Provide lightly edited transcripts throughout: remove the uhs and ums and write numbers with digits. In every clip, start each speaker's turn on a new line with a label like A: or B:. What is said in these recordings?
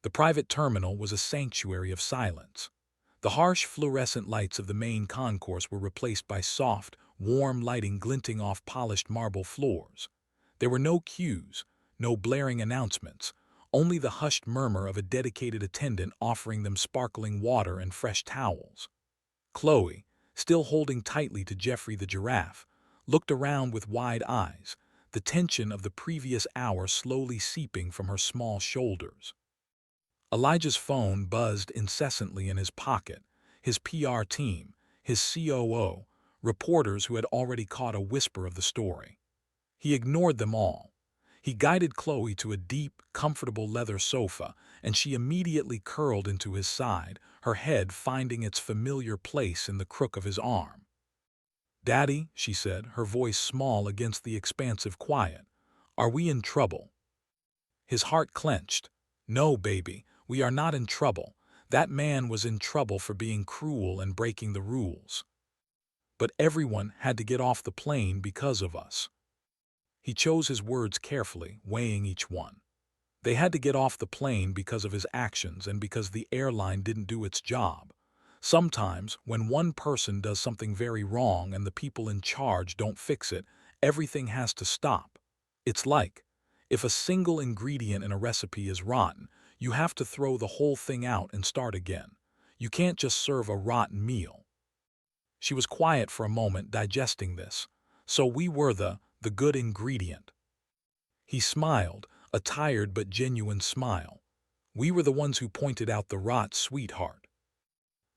A: The private terminal was a sanctuary of silence. The harsh fluorescent lights of the main concourse were replaced by soft, warm lighting glinting off polished marble floors. There were no cues, no blaring announcements, only the hushed murmur of a dedicated attendant offering them sparkling water and fresh towels. Chloe, still holding tightly to Jeffrey the giraffe, looked around with wide eyes, the tension of the previous hour slowly seeping from her small shoulders. Elijah's phone buzzed incessantly in his pocket, his PR team, his COO, reporters who had already caught a whisper of the story. He ignored them all. He guided Chloe to a deep, comfortable leather sofa, and she immediately curled into his side, her head finding its familiar place in the crook of his arm. "Daddy," she said, her voice small against the expansive quiet, "are we in trouble?" His heart clenched. "No, baby, we are not in trouble. That man was in trouble for being cruel and breaking the rules. But everyone had to get off the plane because of us." He chose his words carefully, weighing each one. They had to get off the plane because of his actions and because the airline didn't do its job. Sometimes, when one person does something very wrong and the people in charge don't fix it, everything has to stop. It's like, if a single ingredient in a recipe is rotten, you have to throw the whole thing out and start again. You can't just serve a rotten meal. She was quiet for a moment, digesting this. So we were the good ingredient. He smiled, a tired but genuine smile. We were the ones who pointed out the rot, sweetheart.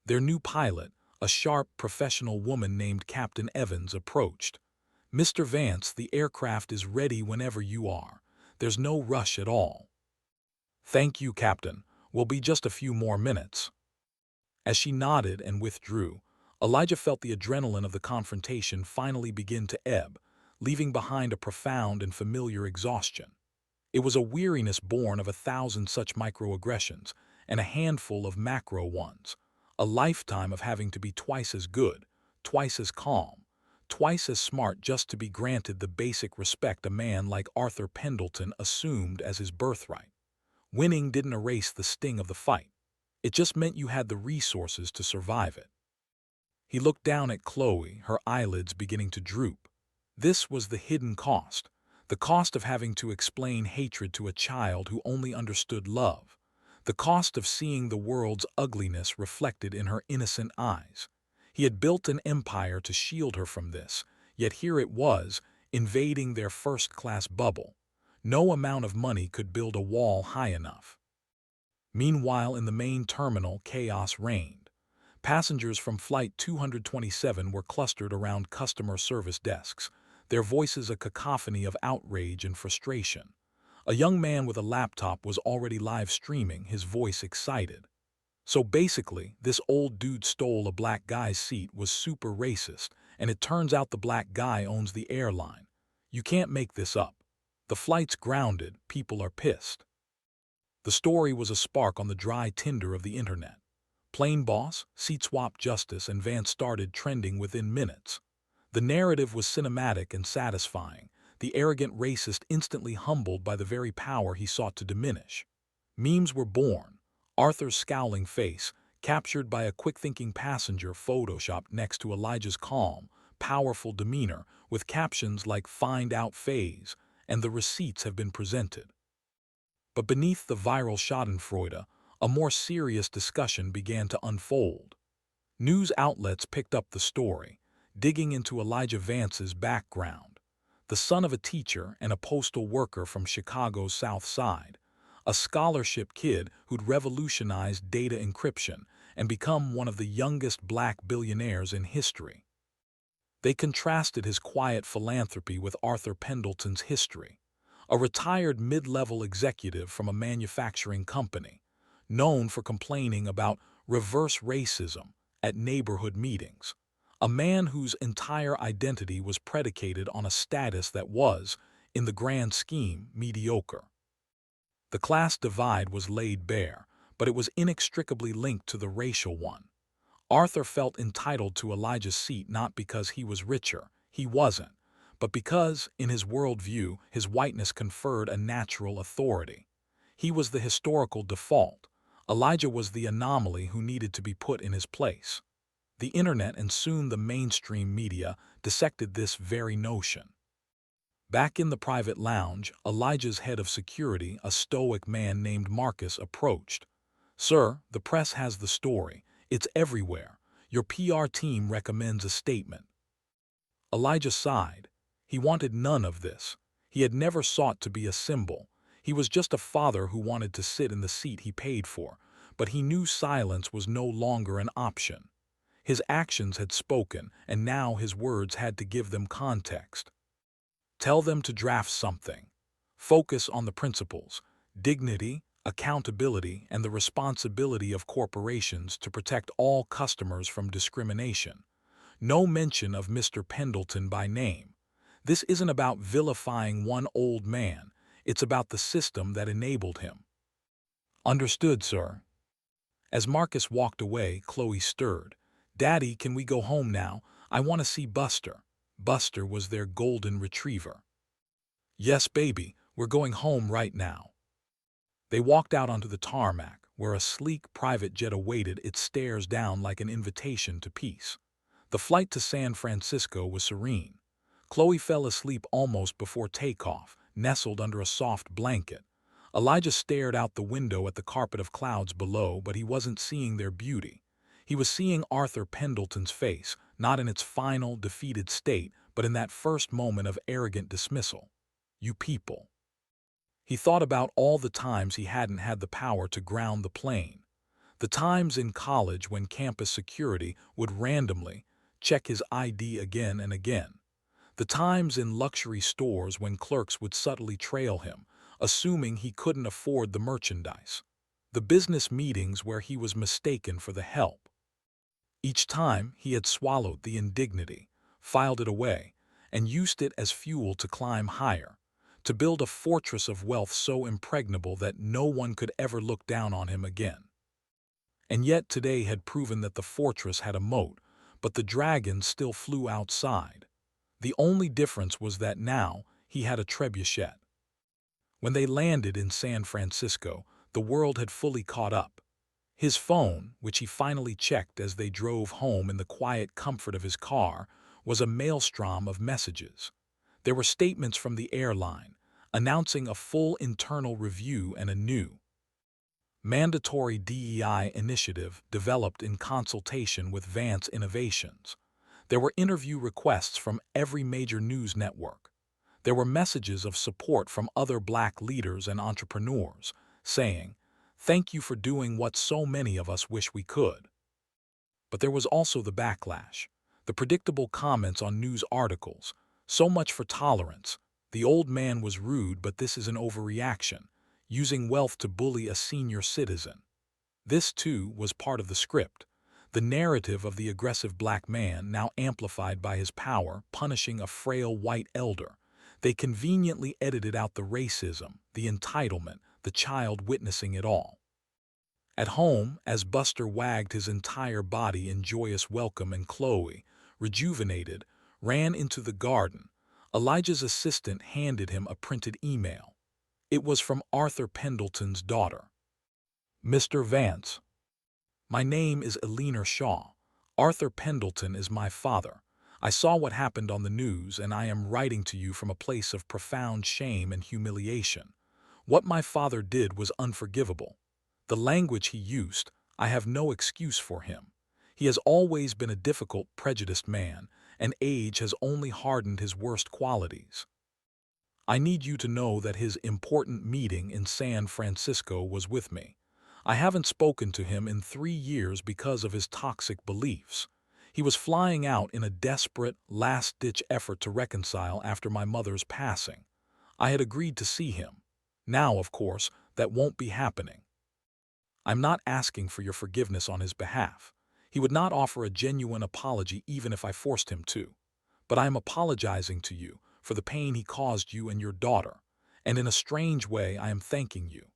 A: Their new pilot, a sharp, professional woman named Captain Evans, approached. "Mr. Vance, the aircraft is ready whenever you are. There's no rush at all." "Thank you, Captain. We'll be just a few more minutes." As she nodded and withdrew, Elijah felt the adrenaline of the confrontation finally begin to ebb, leaving behind a profound and familiar exhaustion. It was a weariness born of 1,000 such microaggressions and a handful of macro ones, a lifetime of having to be twice as good, twice as calm, twice as smart just to be granted the basic respect a man like Arthur Pendleton assumed as his birthright. Winning didn't erase the sting of the fight. It just meant you had the resources to survive it. He looked down at Chloe, her eyelids beginning to droop. This was the hidden cost, the cost of having to explain hatred to a child who only understood love, the cost of seeing the world's ugliness reflected in her innocent eyes. He had built an empire to shield her from this, yet here it was, invading their first-class bubble. No amount of money could build a wall high enough. Meanwhile, in the main terminal, chaos reigned. Passengers from Flight 227 were clustered around customer service desks, their voices a cacophony of outrage and frustration. A young man with a laptop was already live streaming, his voice excited. "So basically, this old dude stole a black guy's seat, was super racist, and it turns out the black guy owns the airline. You can't make this up. The flight's grounded, people are pissed." The story was a spark on the dry tinder of the internet. Plane boss, seat swap justice, and Vance started trending within minutes. The narrative was cinematic and satisfying, the arrogant racist instantly humbled by the very power he sought to diminish. Memes were born. Arthur's scowling face, captured by a quick-thinking passenger photoshopped next to Elijah's calm, powerful demeanor, with captions like "Find out phase" and "The receipts have been presented." But beneath the viral schadenfreude, a more serious discussion began to unfold. News outlets picked up the story, digging into Elijah Vance's background. The son of a teacher and a postal worker from Chicago's South Side, a scholarship kid who'd revolutionized data encryption and become one of the youngest black billionaires in history. They contrasted his quiet philanthropy with Arthur Pendleton's history, a retired mid-level executive from a manufacturing company, known for complaining about reverse racism at neighborhood meetings, a man whose entire identity was predicated on a status that was, in the grand scheme, mediocre. The class divide was laid bare, but it was inextricably linked to the racial one. Arthur felt entitled to Elijah's seat not because he was richer, he wasn't, but because, in his worldview, his whiteness conferred a natural authority. He was the historical default. Elijah was the anomaly who needed to be put in his place. The internet and soon the mainstream media dissected this very notion. Back in the private lounge, Elijah's head of security, a stoic man named Marcus, approached. "Sir, the press has the story. It's everywhere. Your PR team recommends a statement." Elijah sighed. He wanted none of this. He had never sought to be a symbol. He was just a father who wanted to sit in the seat he paid for, but he knew silence was no longer an option. His actions had spoken, and now his words had to give them context. Tell them to draft something. Focus on the principles, dignity, accountability, and the responsibility of corporations to protect all customers from discrimination. No mention of Mr. Pendleton by name. This isn't about vilifying one old man. It's about the system that enabled him. Understood, sir. As Marcus walked away, Chloe stirred. "Daddy, can we go home now? I want to see Buster." Buster was their golden retriever. "Yes, baby, we're going home right now." They walked out onto the tarmac, where a sleek private jet awaited its stares down like an invitation to peace. The flight to San Francisco was serene. Chloe fell asleep almost before takeoff, nestled under a soft blanket. Elijah stared out the window at the carpet of clouds below, but he wasn't seeing their beauty. He was seeing Arthur Pendleton's face, not in its final, defeated state, but in that first moment of arrogant dismissal. "You people." He thought about all the times he hadn't had the power to ground the plane. The times in college when campus security would randomly check his ID again and again. The times in luxury stores when clerks would subtly trail him, assuming he couldn't afford the merchandise. The business meetings where he was mistaken for the help. Each time he had swallowed the indignity, filed it away, and used it as fuel to climb higher, to build a fortress of wealth so impregnable that no one could ever look down on him again. And yet today had proven that the fortress had a moat, but the dragon still flew outside. The only difference was that now he had a trebuchet. When they landed in San Francisco, the world had fully caught up. His phone, which he finally checked as they drove home in the quiet comfort of his car, was a maelstrom of messages. There were statements from the airline, announcing a full internal review and a new, mandatory DEI initiative developed in consultation with Vance Innovations. There were interview requests from every major news network. There were messages of support from other Black leaders and entrepreneurs, saying, "Thank you for doing what so many of us wish we could." But there was also the backlash, the predictable comments on news articles. "So much for tolerance. The old man was rude, but this is an overreaction, using wealth to bully a senior citizen." This, too, was part of the script. The narrative of the aggressive Black man, now amplified by his power, punishing a frail white elder. They conveniently edited out the racism, the entitlement, the child witnessing it all. At home, as Buster wagged his entire body in joyous welcome and Chloe, rejuvenated, ran into the garden, Elijah's assistant handed him a printed email. It was from Arthur Pendleton's daughter. "Mr. Vance, my name is Eleanor Shaw. Arthur Pendleton is my father. I saw what happened on the news, and I am writing to you from a place of profound shame and humiliation. What my father did was unforgivable. The language he used, I have no excuse for him. He has always been a difficult, prejudiced man, and age has only hardened his worst qualities. I need you to know that his important meeting in San Francisco was with me. I haven't spoken to him in 3 years because of his toxic beliefs. He was flying out in a desperate, last-ditch effort to reconcile after my mother's passing. I had agreed to see him. Now, of course, that won't be happening. I'm not asking for your forgiveness on his behalf. He would not offer a genuine apology even if I forced him to. But I am apologizing to you for the pain he caused you and your daughter, and in a strange way I am thanking you.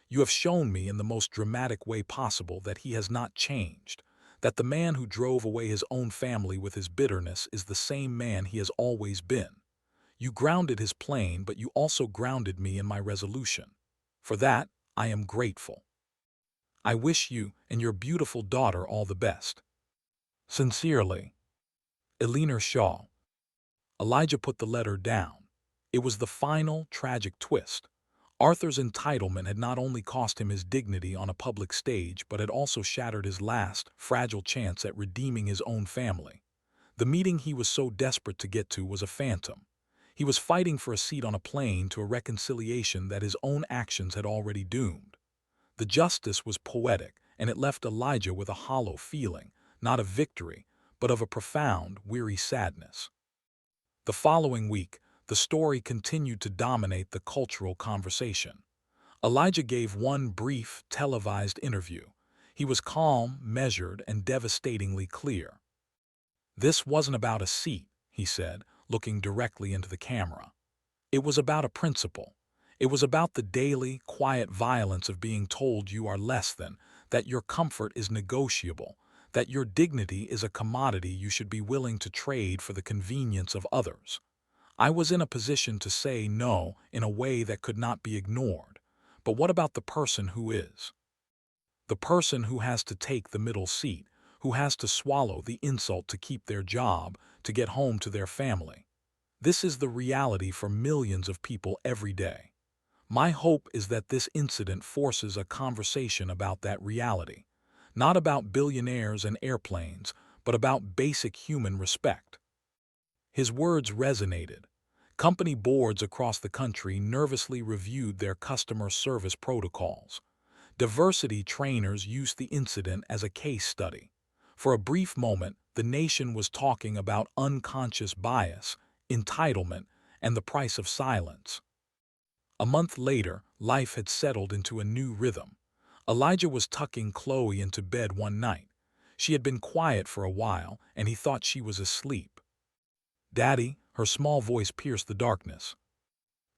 A: You have shown me in the most dramatic way possible that he has not changed, that the man who drove away his own family with his bitterness is the same man he has always been. You grounded his plane, but you also grounded me in my resolution. For that, I am grateful. I wish you and your beautiful daughter all the best. Sincerely, Eleanor Shaw. Elijah put the letter down. It was the final, tragic twist. Arthur's entitlement had not only cost him his dignity on a public stage, but had also shattered his last, fragile chance at redeeming his own family. The meeting he was so desperate to get to was a phantom. He was fighting for a seat on a plane to a reconciliation that his own actions had already doomed. The justice was poetic, and it left Elijah with a hollow feeling, not of victory, but of a profound, weary sadness. The following week, the story continued to dominate the cultural conversation. Elijah gave one brief, televised interview. He was calm, measured, and devastatingly clear. This wasn't about a seat, he said, looking directly into the camera. It was about a principle. It was about the daily, quiet violence of being told you are less than, that your comfort is negotiable, that your dignity is a commodity you should be willing to trade for the convenience of others. I was in a position to say no in a way that could not be ignored. But what about the person who is? The person who has to take the middle seat, who has to swallow the insult to keep their job, to get home to their family. This is the reality for millions of people every day. My hope is that this incident forces a conversation about that reality, not about billionaires and airplanes, but about basic human respect. His words resonated. Company boards across the country nervously reviewed their customer service protocols. Diversity trainers used the incident as a case study. For a brief moment, the nation was talking about unconscious bias, entitlement, and the price of silence. A month later, life had settled into a new rhythm. Elijah was tucking Chloe into bed one night. She had been quiet for a while, and he thought she was asleep. "Daddy," her small voice pierced the darkness.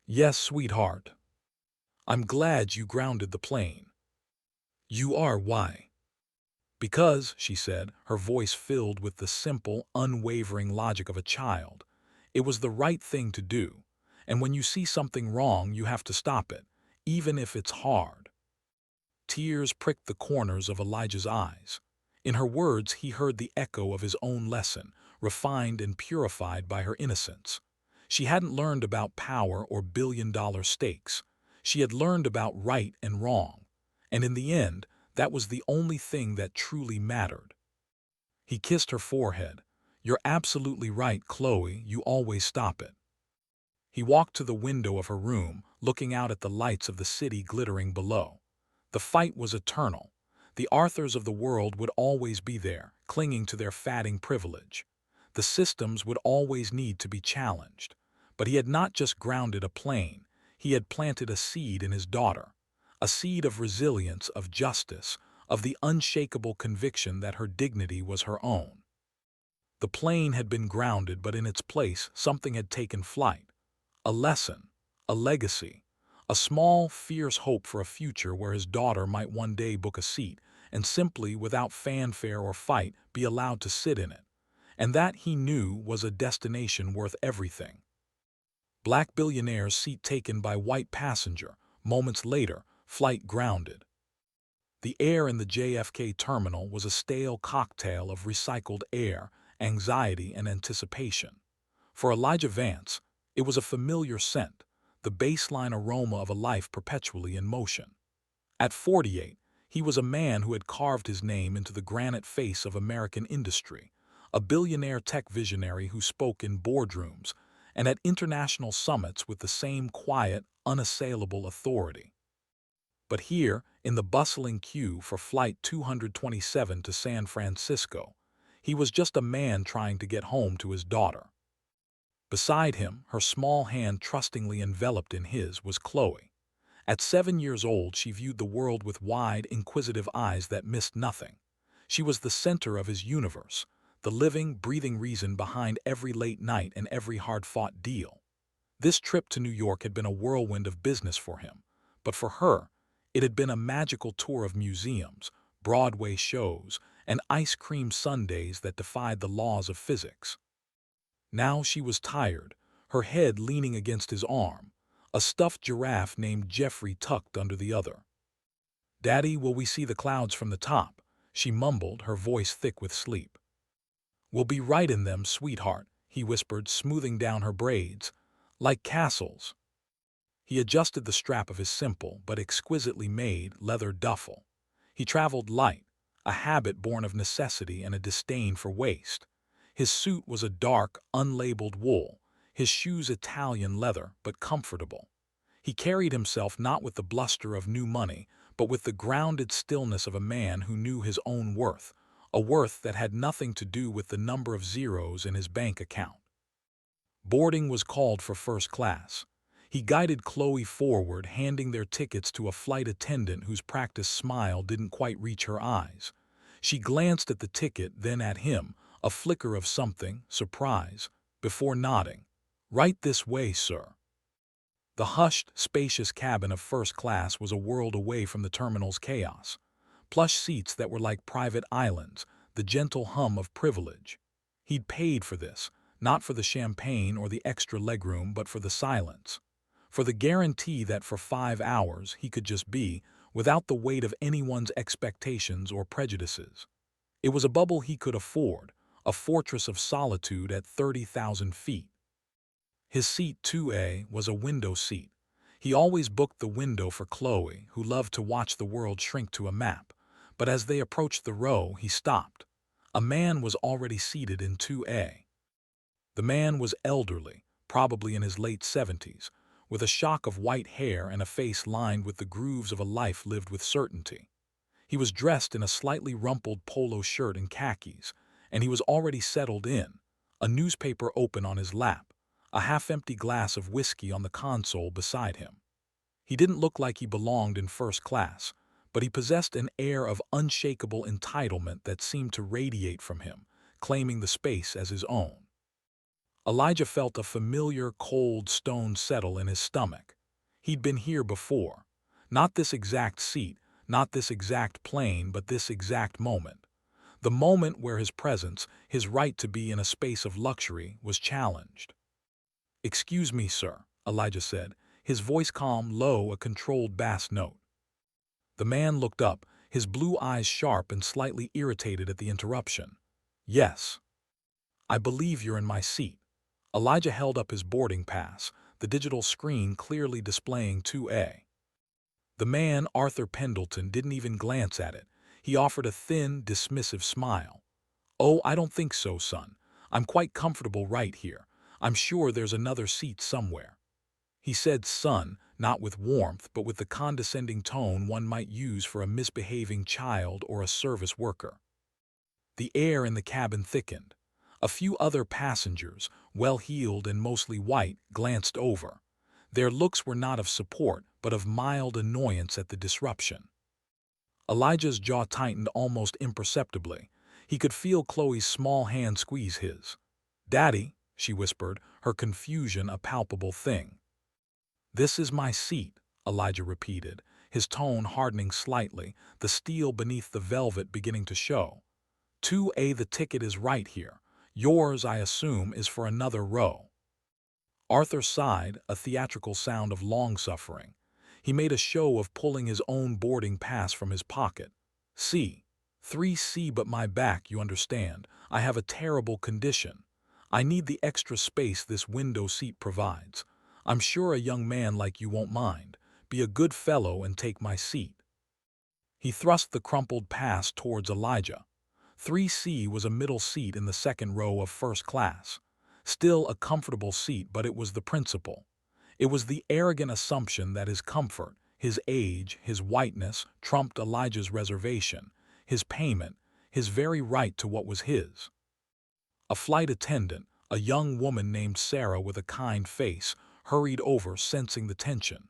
A: "Yes, sweetheart. I'm glad you grounded the plane." "You are, why?" "Because," she said, her voice filled with the simple, unwavering logic of a child, "it was the right thing to do. And when you see something wrong, you have to stop it, even if it's hard." Tears pricked the corners of Elijah's eyes. In her words, he heard the echo of his own lesson, refined and purified by her innocence. She hadn't learned about power or billion-dollar stakes. She had learned about right and wrong. And in the end, that was the only thing that truly mattered. He kissed her forehead. "You're absolutely right, Chloe, you always stop it." He walked to the window of her room, looking out at the lights of the city glittering below. The fight was eternal. The Arthurs of the world would always be there, clinging to their fatting privilege. The systems would always need to be challenged. But he had not just grounded a plane, he had planted a seed in his daughter. A seed of resilience, of justice, of the unshakable conviction that her dignity was her own. The plane had been grounded, but in its place, something had taken flight. A lesson, a legacy, a small, fierce hope for a future where his daughter might one day book a seat and simply, without fanfare or fight, be allowed to sit in it. And that, he knew, was a destination worth everything. Black billionaire's seat taken by white passenger. Moments later, flight grounded. The air in the JFK terminal was a stale cocktail of recycled air, anxiety, and anticipation. For Elijah Vance, it was a familiar scent, the baseline aroma of a life perpetually in motion. At 48, he was a man who had carved his name into the granite face of American industry, a billionaire tech visionary who spoke in boardrooms and at international summits with the same quiet, unassailable authority. But here, in the bustling queue for Flight 227 to San Francisco, he was just a man trying to get home to his daughter. Beside him, her small hand trustingly enveloped in his, was Chloe. At 7 years old, she viewed the world with wide, inquisitive eyes that missed nothing. She was the center of his universe, the living, breathing reason behind every late night and every hard-fought deal. This trip to New York had been a whirlwind of business for him, but for her, it had been a magical tour of museums, Broadway shows, and ice cream sundaes that defied the laws of physics. Now she was tired, her head leaning against his arm, a stuffed giraffe named Jeffrey tucked under the other. "Daddy, will we see the clouds from the top?" she mumbled, her voice thick with sleep. "We'll be right in them, sweetheart," he whispered, smoothing down her braids. "Like castles." He adjusted the strap of his simple but exquisitely made leather duffel. He traveled light, a habit born of necessity and a disdain for waste. His suit was a dark, unlabeled wool, his shoes Italian leather, but comfortable. He carried himself not with the bluster of new money, but with the grounded stillness of a man who knew his own worth, a worth that had nothing to do with the number of zeros in his bank account. Boarding was called for first class. He guided Chloe forward, handing their tickets to a flight attendant whose practiced smile didn't quite reach her eyes. She glanced at the ticket, then at him, a flicker of something, surprise, before nodding. "Right this way, sir." The hushed, spacious cabin of first class was a world away from the terminal's chaos. Plush seats that were like private islands, the gentle hum of privilege. He'd paid for this, not for the champagne or the extra legroom, but for the silence. For the guarantee that for 5 hours he could just be, without the weight of anyone's expectations or prejudices. It was a bubble he could afford, a fortress of solitude at 30,000 feet. His seat 2A was a window seat. He always booked the window for Chloe, who loved to watch the world shrink to a map. But as they approached the row, he stopped. A man was already seated in 2A. The man was elderly, probably in his late 70s, with a shock of white hair and a face lined with the grooves of a life lived with certainty. He was dressed in a slightly rumpled polo shirt and khakis, and he was already settled in, a newspaper open on his lap, a half-empty glass of whiskey on the console beside him. He didn't look like he belonged in first class, but he possessed an air of unshakable entitlement that seemed to radiate from him, claiming the space as his own. Elijah felt a familiar, cold stone settle in his stomach. He'd been here before. Not this exact seat, not this exact plane, but this exact moment. The moment where his presence, his right to be in a space of luxury, was challenged. "Excuse me, sir," Elijah said, his voice calm, low, a controlled bass note. The man looked up, his blue eyes sharp and slightly irritated at the interruption. "Yes. I believe you're in my seat." Elijah held up his boarding pass, the digital screen clearly displaying 2A. The man, Arthur Pendleton, didn't even glance at it. He offered a thin, dismissive smile. "Oh, I don't think so, son. I'm quite comfortable right here. I'm sure there's another seat somewhere." He said son, not with warmth, but with the condescending tone one might use for a misbehaving child or a service worker. The air in the cabin thickened. A few other passengers, well-heeled and mostly white, glanced over. Their looks were not of support, but of mild annoyance at the disruption. Elijah's jaw tightened almost imperceptibly. He could feel Chloe's small hand squeeze his. "Daddy," she whispered, her confusion a palpable thing. "This is my seat," Elijah repeated, his tone hardening slightly, the steel beneath the velvet beginning to show. 2A, the ticket is right here. Yours, I assume, is for another row." Arthur sighed, a theatrical sound of long-suffering. He made a show of pulling his own boarding pass from his pocket. "C. 3C, but my back, you understand. I have a terrible condition. I need the extra space this window seat provides. I'm sure a young man like you won't mind. Be a good fellow and take my seat." He thrust the crumpled pass towards Elijah. 3C was a middle seat in the second row of first class. Still a comfortable seat, but it was the principle. It was the arrogant assumption that his comfort, his age, his whiteness trumped Elijah's reservation, his payment, his very right to what was his. A flight attendant, a young woman named Sarah with a kind face, hurried over, sensing the tension.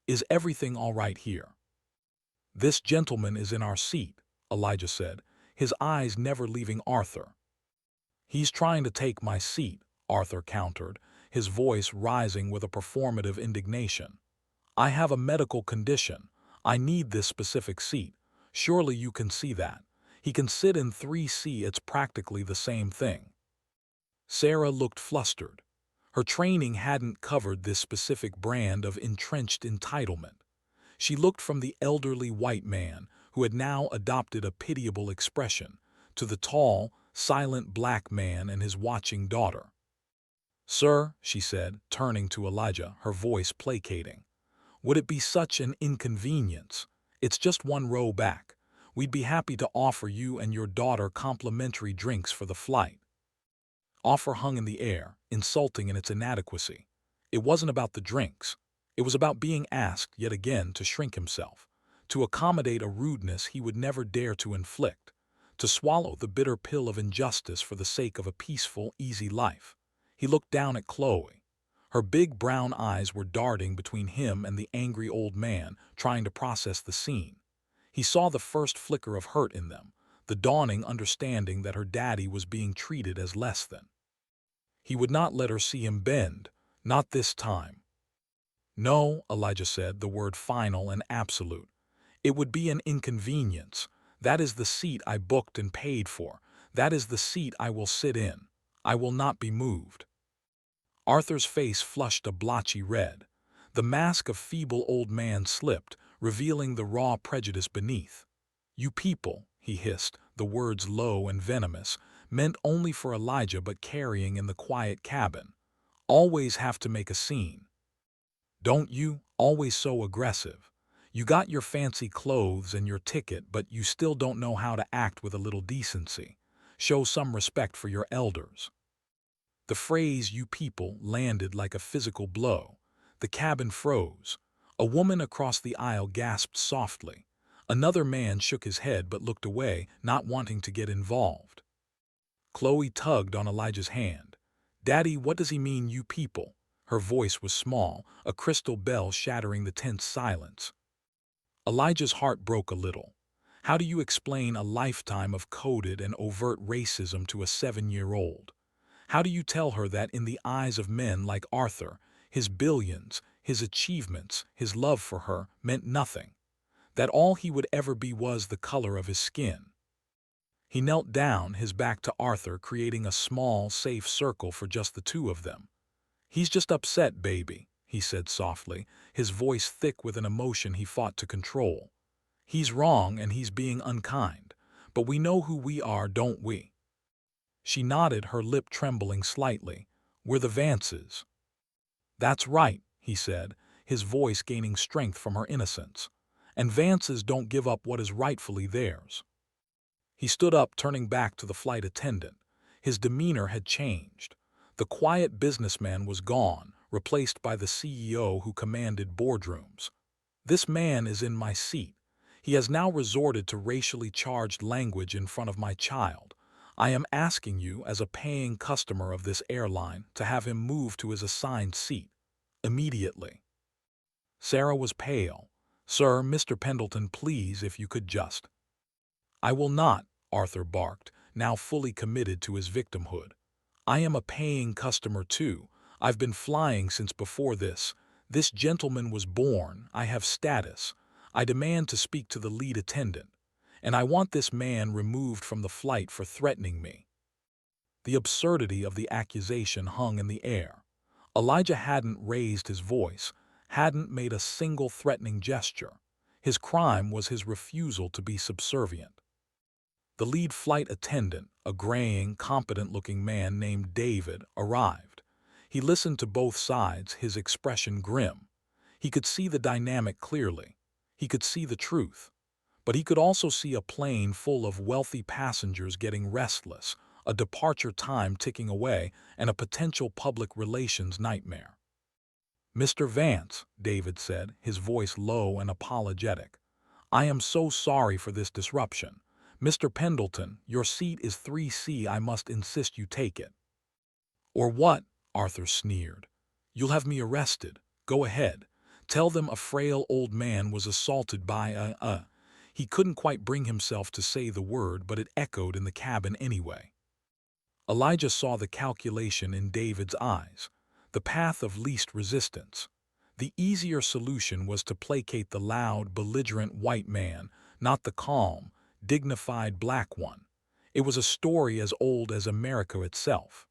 A: "Is everything all right here?" "This gentleman is in our seat," Elijah said, his eyes never leaving Arthur. "He's trying to take my seat," Arthur countered, his voice rising with a performative indignation. "I have a medical condition. I need this specific seat. Surely you can see that. He can sit in 3C, it's practically the same thing." Sarah looked flustered. Her training hadn't covered this specific brand of entrenched entitlement. She looked from the elderly white man, who had now adopted a pitiable expression, to the tall, silent black man and his watching daughter. "Sir," she said, turning to Elijah, her voice placating, "would it be such an inconvenience? It's just one row back. We'd be happy to offer you and your daughter complimentary drinks for the flight." Offer hung in the air, insulting in its inadequacy. It wasn't about the drinks. It was about being asked yet again to shrink himself, to accommodate a rudeness he would never dare to inflict, to swallow the bitter pill of injustice for the sake of a peaceful, easy life. He looked down at Chloe. Her big brown eyes were darting between him and the angry old man, trying to process the scene. He saw the first flicker of hurt in them, the dawning understanding that her daddy was being treated as less than. He would not let her see him bend, not this time. "No," Elijah said, the word final and absolute. "It would be an inconvenience. That is the seat I booked and paid for. That is the seat I will sit in. I will not be moved." Arthur's face flushed a blotchy red. The mask of feeble old man slipped, revealing the raw prejudice beneath. "You people," he hissed, the words low and venomous, meant only for Elijah but carrying in the quiet cabin, "always have to make a scene. Don't you? Always so aggressive. You got your fancy clothes and your ticket, but you still don't know how to act with a little decency. Show some respect for your elders." The phrase "you people" landed like a physical blow. The cabin froze. A woman across the aisle gasped softly. Another man shook his head but looked away, not wanting to get involved. Chloe tugged on Elijah's hand. "Daddy, what does he mean, you people?" Her voice was small, a crystal bell shattering the tense silence. Elijah's heart broke a little. How do you explain a lifetime of coded and overt racism to a 7-year-old? How do you tell her that in the eyes of men like Arthur, his billions, his achievements, his love for her meant nothing? That all he would ever be was the color of his skin? He knelt down, his back to Arthur, creating a small, safe circle for just the two of them. "He's just upset, baby," he said softly, his voice thick with an emotion he fought to control. "He's wrong and he's being unkind, but we know who we are, don't we?" She nodded, her lip trembling slightly. "We're the Vances." "That's right," he said, his voice gaining strength from her innocence. "And Vances don't give up what is rightfully theirs." He stood up, turning back to the flight attendant. His demeanor had changed. The quiet businessman was gone, replaced by the CEO who commanded boardrooms. "This man is in my seat. He has now resorted to racially charged language in front of my child. I am asking you, as a paying customer of this airline, to have him moved to his assigned seat. Immediately." Sarah was pale. "Sir, Mr. Pendleton, please, if you could just—" "I will not," Arthur barked, now fully committed to his victimhood. "I am a paying customer too. I've been flying since before this. This gentleman was born. I have status. I demand to speak to the lead attendant. And I want this man removed from the flight for threatening me." The absurdity of the accusation hung in the air. Elijah hadn't raised his voice, hadn't made a single threatening gesture. His crime was his refusal to be subservient. The lead flight attendant, a graying, competent-looking man named David, arrived. He listened to both sides, his expression grim. He could see the dynamic clearly. He could see the truth. But he could also see a plane full of wealthy passengers getting restless, a departure time ticking away, and a potential public relations nightmare. "Mr. Vance," David said, his voice low and apologetic, "I am so sorry for this disruption. Mr. Pendleton, your seat is 3C. I must insist you take it." "Or what?" Arthur sneered. "You'll have me arrested. Go ahead. Tell them a frail old man was assaulted by a—" He couldn't quite bring himself to say the word, but it echoed in the cabin anyway. Elijah saw the calculation in David's eyes, the path of least resistance. The easier solution was to placate the loud, belligerent white man, not the calm, dignified black one. It was a story as old as America itself.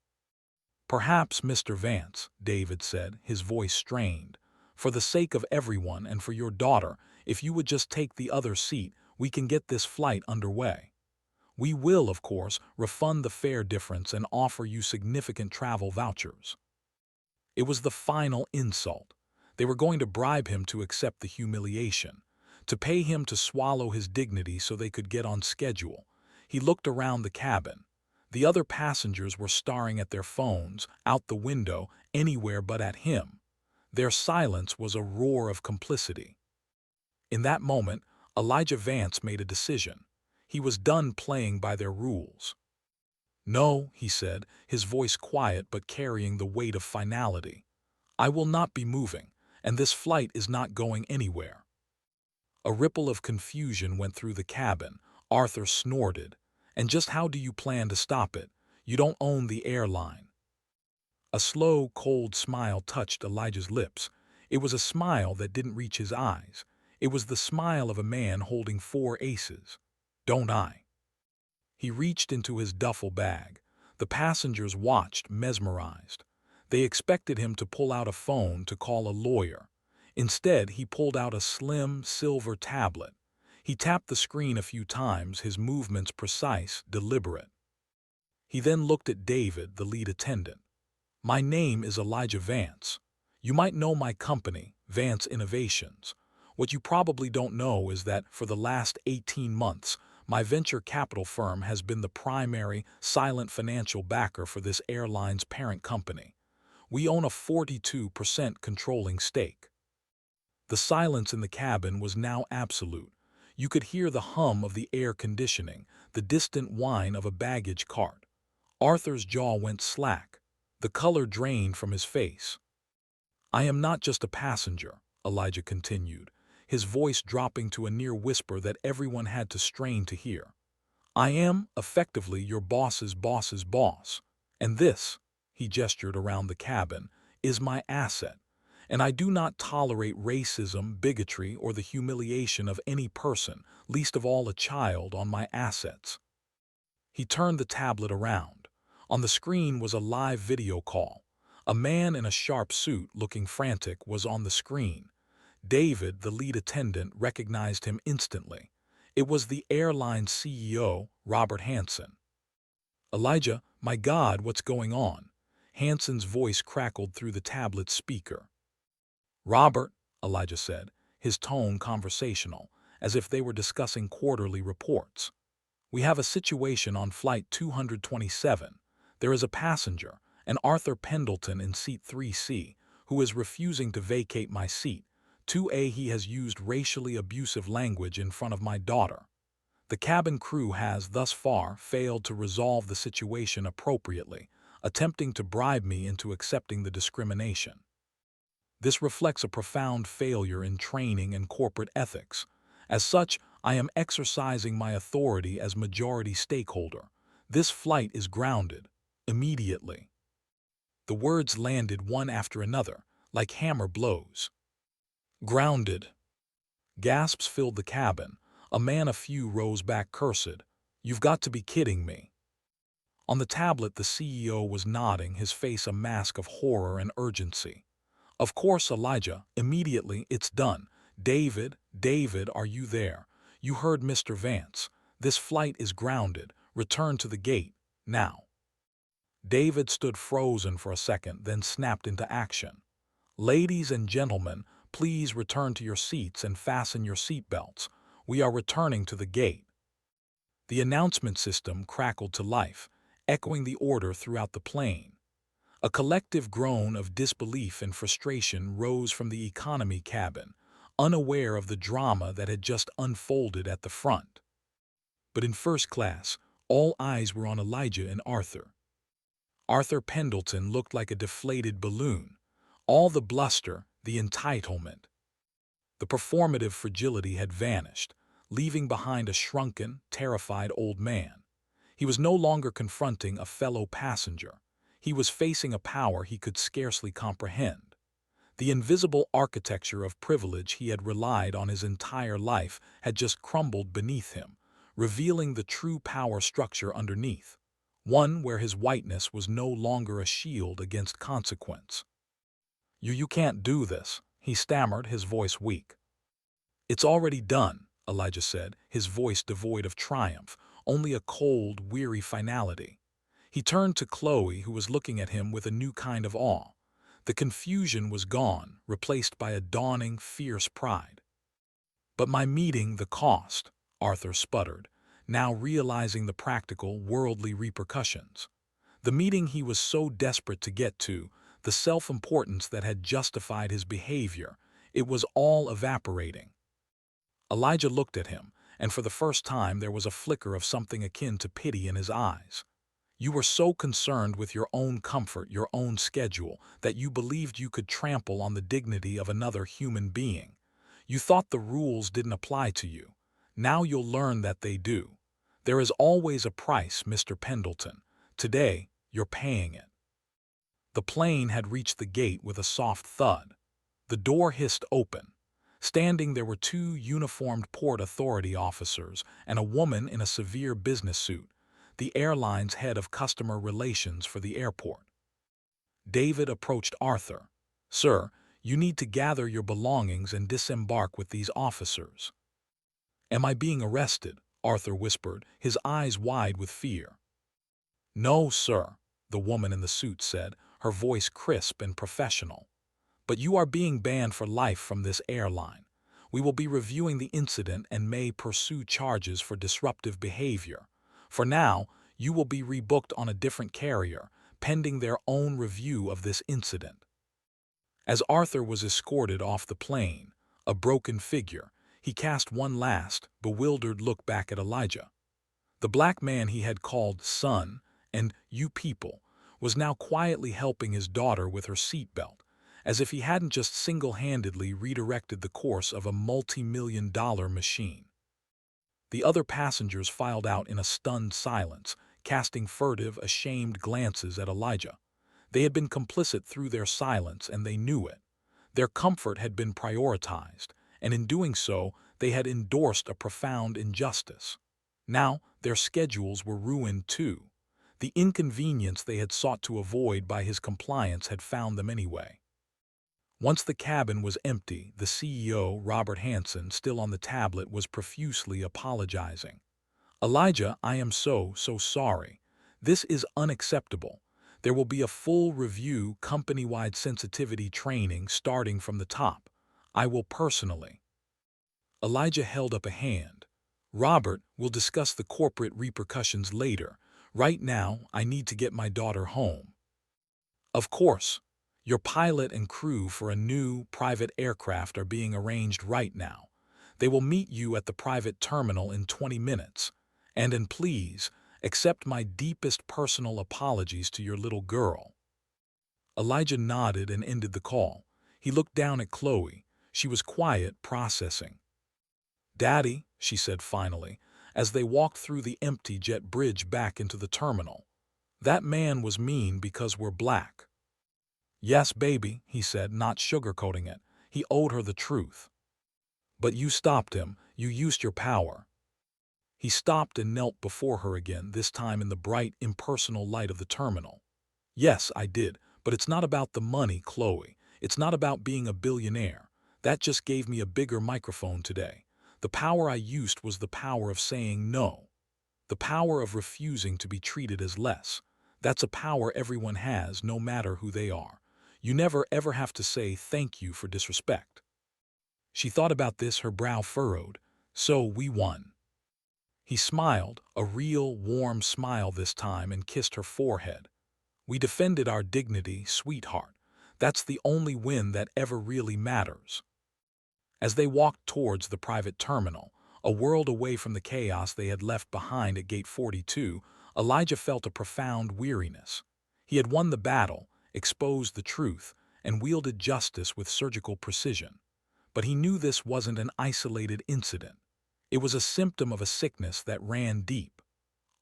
A: "Perhaps, Mr. Vance," David said, his voice strained, "for the sake of everyone and for your daughter, If you would just take the other seat, we can get this flight underway. We will, of course, refund the fare difference and offer you significant travel vouchers." It was the final insult. They were going to bribe him to accept the humiliation, to pay him to swallow his dignity so they could get on schedule. He looked around the cabin. The other passengers were staring at their phones, out the window, anywhere but at him. Their silence was a roar of complicity. In that moment, Elijah Vance made a decision. He was done playing by their rules. "No," he said, his voice quiet but carrying the weight of finality. "I will not be moving, and this flight is not going anywhere." A ripple of confusion went through the cabin. Arthur snorted. "And just how do you plan to stop it? You don't own the airline." A slow, cold smile touched Elijah's lips. It was a smile that didn't reach his eyes. It was the smile of a man holding 4 aces. "Don't I?" He reached into his duffel bag. The passengers watched, mesmerized. They expected him to pull out a phone to call a lawyer. Instead, he pulled out a slim, silver tablet. He tapped the screen a few times, his movements precise, deliberate. He then looked at David, the lead attendant. "My name is Elijah Vance. You might know my company, Vance Innovations. What you probably don't know is that for the last 18 months, my venture capital firm has been the primary, silent financial backer for this airline's parent company. We own a 42% controlling stake." The silence in the cabin was now absolute. You could hear the hum of the air conditioning, the distant whine of a baggage cart. Arthur's jaw went slack. The color drained from his face. "I am not just a passenger," Elijah continued, his voice dropping to a near whisper that everyone had to strain to hear. "I am, effectively, your boss's boss's boss. And this," he gestured around the cabin, "is my asset. And I do not tolerate racism, bigotry, or the humiliation of any person, least of all a child, on my assets." He turned the tablet around. On the screen was a live video call. A man in a sharp suit, looking frantic, was on the screen. David, the lead attendant, recognized him instantly. It was the airline's CEO, Robert Hansen. "Elijah, my God, what's going on?" Hansen's voice crackled through the tablet's speaker. "Robert," Elijah said, his tone conversational, as if they were discussing quarterly reports. "We have a situation on Flight 227. There is a passenger, an Arthur Pendleton in seat 3C, who is refusing to vacate my seat. 2A, he has used racially abusive language in front of my daughter. The cabin crew has, thus far, failed to resolve the situation appropriately, attempting to bribe me into accepting the discrimination. This reflects a profound failure in training and corporate ethics. As such, I am exercising my authority as majority stakeholder. This flight is grounded, immediately." The words landed one after another, like hammer blows. "Grounded." Gasps filled the cabin. A man of few rose back cursed. "You've got to be kidding me." On the tablet, the CEO was nodding, his face a mask of horror and urgency. "Of course, Elijah, immediately, it's done. David, are you there? You heard Mr. Vance. This flight is grounded. Return to the gate, now." David stood frozen for a second, then snapped into action. "Ladies and gentlemen, please return to your seats and fasten your seatbelts. We are returning to the gate." The announcement system crackled to life, echoing the order throughout the plane. A collective groan of disbelief and frustration rose from the economy cabin, unaware of the drama that had just unfolded at the front. But in first class, all eyes were on Elijah and Arthur. Arthur Pendleton looked like a deflated balloon. All the bluster, the entitlement, the performative fragility had vanished, leaving behind a shrunken, terrified old man. He was no longer confronting a fellow passenger. He was facing a power he could scarcely comprehend. The invisible architecture of privilege he had relied on his entire life had just crumbled beneath him, revealing the true power structure underneath, one where his whiteness was no longer a shield against consequence. You can't do this," he stammered, his voice weak. "It's already done," Elijah said, his voice devoid of triumph, only a cold, weary finality. He turned to Chloe, who was looking at him with a new kind of awe. The confusion was gone, replaced by a dawning, fierce pride. "But my meeting, the cost," Arthur sputtered, now realizing the practical, worldly repercussions. The meeting he was so desperate to get to, the self-importance that had justified his behavior, it was all evaporating. Elijah looked at him, and for the first time there was a flicker of something akin to pity in his eyes. "You were so concerned with your own comfort, your own schedule, that you believed you could trample on the dignity of another human being. You thought the rules didn't apply to you. Now you'll learn that they do. There is always a price, Mr. Pendleton. Today, you're paying it." The plane had reached the gate with a soft thud. The door hissed open. Standing there were two uniformed Port Authority officers and a woman in a severe business suit, the airline's head of customer relations for the airport. David approached Arthur. "Sir, you need to gather your belongings and disembark with these officers." "Am I being arrested?" Arthur whispered, his eyes wide with fear. "No, sir," the woman in the suit said, her voice crisp and professional. "But you are being banned for life from this airline. We will be reviewing the incident and may pursue charges for disruptive behavior. For now, you will be rebooked on a different carrier, pending their own review of this incident." As Arthur was escorted off the plane, a broken figure, he cast one last, bewildered look back at Elijah. The black man he had called son and "you people" was now quietly helping his daughter with her seatbelt, as if he hadn't just single-handedly redirected the course of a multi-million-dollar machine. The other passengers filed out in a stunned silence, casting furtive, ashamed glances at Elijah. They had been complicit through their silence, and they knew it. Their comfort had been prioritized, and in doing so, they had endorsed a profound injustice. Now, their schedules were ruined too. The inconvenience they had sought to avoid by his compliance had found them anyway. Once the cabin was empty, the CEO, Robert Hansen, still on the tablet, was profusely apologizing. "Elijah, I am so sorry. This is unacceptable. There will be a full review, company-wide sensitivity training starting from the top. I will personally." Elijah held up a hand. "Robert, we'll discuss the corporate repercussions later. Right now, I need to get my daughter home." "Of course. Your pilot and crew for a new private aircraft are being arranged right now. They will meet you at the private terminal in 20 minutes. And please, accept my deepest personal apologies to your little girl." Elijah nodded and ended the call. He looked down at Chloe. She was quiet, processing. "Daddy," she said finally, as they walked through the empty jet bridge back into the terminal, "that man was mean because we're black." "Yes, baby," he said, not sugarcoating it. He owed her the truth. "But you stopped him. You used your power." He stopped and knelt before her again, this time in the bright, impersonal light of the terminal. "Yes, I did, but it's not about the money, Chloe. It's not about being a billionaire. That just gave me a bigger microphone today. The power I used was the power of saying no. The power of refusing to be treated as less. That's a power everyone has, no matter who they are. You never ever have to say thank you for disrespect." She thought about this, her brow furrowed. "So we won." He smiled, a real, warm smile this time, and kissed her forehead. "We defended our dignity, sweetheart. That's the only win that ever really matters." As they walked towards the private terminal, a world away from the chaos they had left behind at Gate 42, Elijah felt a profound weariness. He had won the battle, exposed the truth, and wielded justice with surgical precision. But he knew this wasn't an isolated incident. It was a symptom of a sickness that ran deep.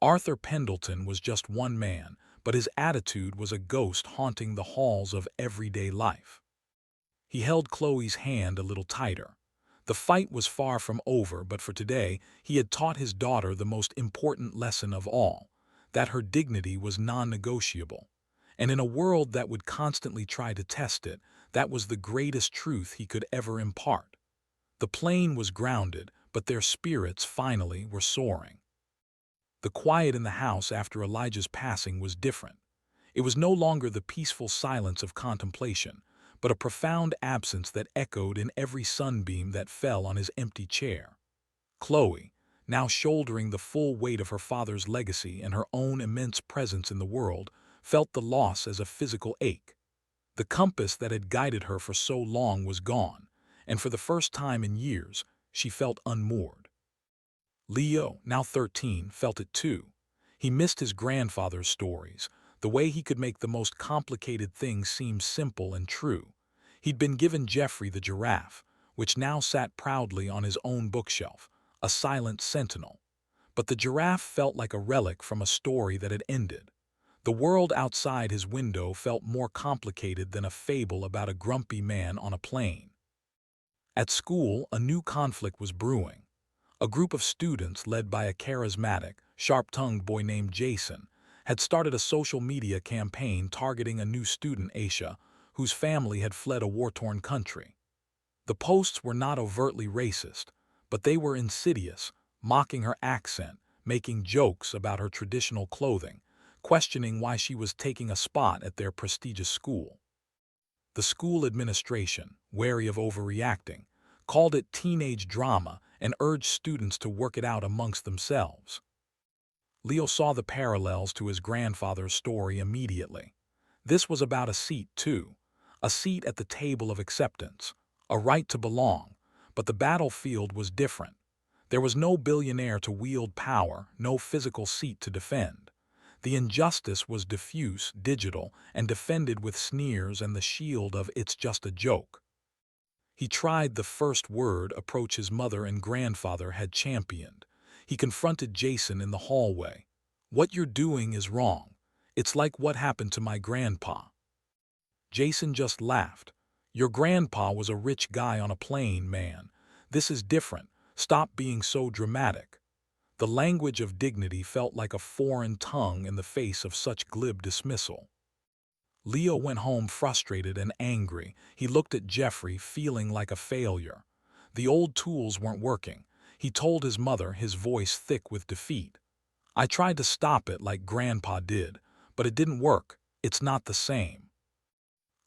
A: Arthur Pendleton was just one man, but his attitude was a ghost haunting the halls of everyday life. He held Chloe's hand a little tighter. The fight was far from over, but for today, he had taught his daughter the most important lesson of all, that her dignity was non-negotiable. And in a world that would constantly try to test it, that was the greatest truth he could ever impart. The plane was grounded, but their spirits finally were soaring. The quiet in the house after Elijah's passing was different. It was no longer the peaceful silence of contemplation, but a profound absence that echoed in every sunbeam that fell on his empty chair. Chloe, now shouldering the full weight of her father's legacy and her own immense presence in the world, felt the loss as a physical ache. The compass that had guided her for so long was gone, and for the first time in years, she felt unmoored. Leo, now 13, felt it too. He missed his grandfather's stories, the way he could make the most complicated things seem simple and true. He'd been given Geoffrey the giraffe, which now sat proudly on his own bookshelf, a silent sentinel. But the giraffe felt like a relic from a story that had ended. The world outside his window felt more complicated than a fable about a grumpy man on a plane. At school, a new conflict was brewing. A group of students, led by a charismatic, sharp-tongued boy named Jason, had started a social media campaign targeting a new student, Aisha, whose family had fled a war-torn country. The posts were not overtly racist, but they were insidious, mocking her accent, making jokes about her traditional clothing, questioning why she was taking a spot at their prestigious school. The school administration, wary of overreacting, called it teenage drama and urged students to work it out amongst themselves. Leo saw the parallels to his grandfather's story immediately. This was about a seat, too, a seat at the table of acceptance, a right to belong, but the battlefield was different. There was no billionaire to wield power, no physical seat to defend. The injustice was diffuse, digital, and defended with sneers and the shield of "it's just a joke." He tried the first word approach his mother and grandfather had championed. He confronted Jason in the hallway. "What you're doing is wrong. It's like what happened to my grandpa." Jason just laughed. "Your grandpa was a rich guy on a plane, man. This is different. Stop being so dramatic." The language of dignity felt like a foreign tongue in the face of such glib dismissal. Leo went home frustrated and angry. He looked at Geoffrey, feeling like a failure. The old tools weren't working. He told his mother, his voice thick with defeat. "I tried to stop it like Grandpa did, but it didn't work. It's not the same."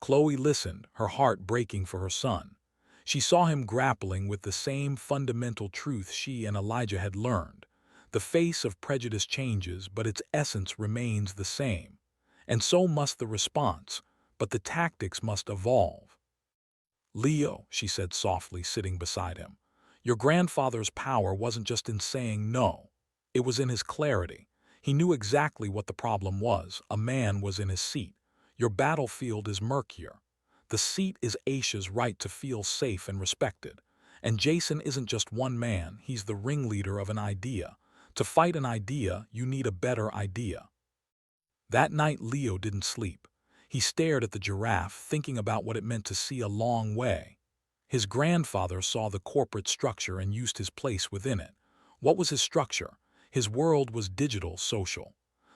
A: Chloe listened, her heart breaking for her son. She saw him grappling with the same fundamental truth she and Elijah had learned. The face of prejudice changes, but its essence remains the same. And so must the response, but the tactics must evolve. "Leo," she said softly, sitting beside him, "your grandfather's power wasn't just in saying no. It was in his clarity. He knew exactly what the problem was. A man was in his seat. Your battlefield is murkier. The seat is Aisha's right to feel safe and respected. And Jason isn't just one man, he's the ringleader of an idea. To fight an idea, you need a better idea." That night Leo didn't sleep. He stared at the giraffe, thinking about what it meant to see a long way. His grandfather saw the corporate structure and used his place within it. What was his structure? His world was digital, social.